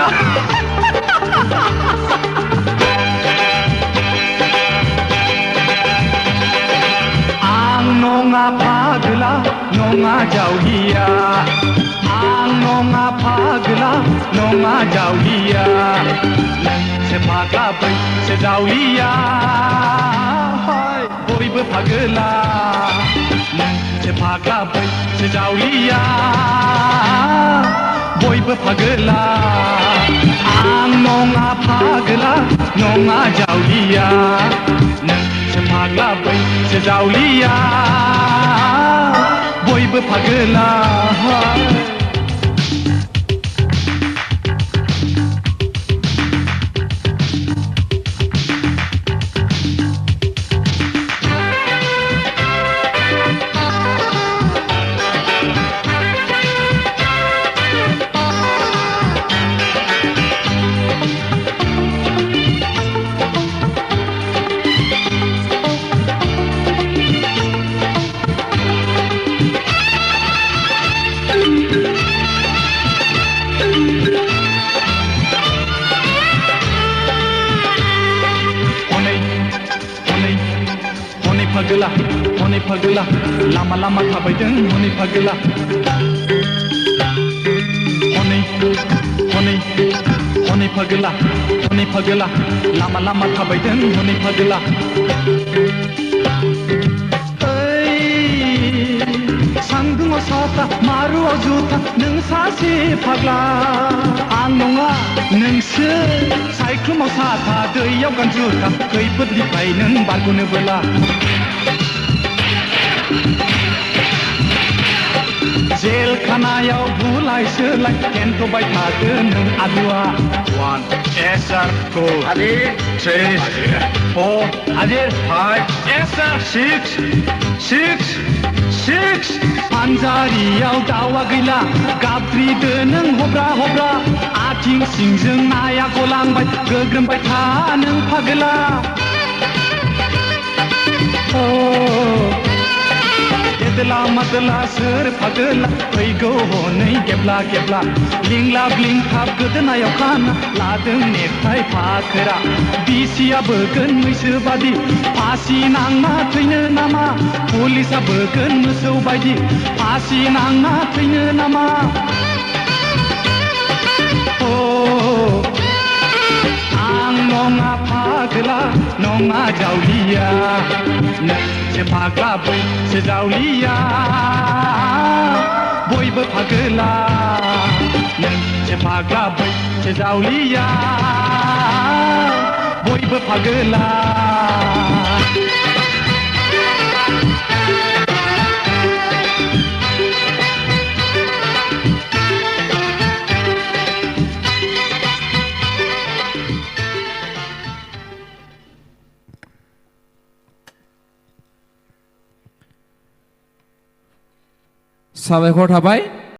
जावलिया आं नङा फाग्ला नङा जावलिया आं नङा फाग्ला नङा जावलिया नोंसो फाग्ला बैसो जावलिया बयबो फाग्ला नोंसो फाग्ला बैसो जावलिया बयबो फाग्ला आं नङा फाग्ला नङा जावलिया नोंसो फाग्ला बैसो जावलिया बयबो फाग्ला हनै फाग्ला लामा लामा थाबायदों हनै फाग्ला हनै फाग्ला लामा लामा थाबायदों हनै फाग्ला सान्दुङाव साथा मारुआव जुथा नों सासे फाग्ला आं नङा नोंसो सायख्लुमाव साथा दैयाव गान जुथा खैफोदनिफ्राय नों बारग'नोबोला जेल खानायाव बुलाय सोलाय केन्थ'बाय थादो नों आलुआ 1 yes sir 2 3 4 5 yes sir 6 पान्जारियाव दावा गैला गाबद्रिदो नों हब्रा हब्रा आथिं सिंजों नाया गलांबाय गोग्रोमबाय था नों फाग्ला गेदला मादला सोर फाग्ला फैगौ हनै गेब्ला गेब्ला लिंलाब लिंथाब गोदोनायाव खाना लादों नेथाय फाखोरा बिसिया बोगोन मैसो बादि फासि नांना थैनो नामा पुलिसा बोगोन मोसौ बायदि फासि नांना थैनो नामा आं नङा फाग्ला नङा जावलिया नोंसो फाग्ला बैसो जावलिया बयबो फाग्ला नोंसो फाग्ला बैसो जावलिया बयबो फाग्ला साबायखर थाबाय।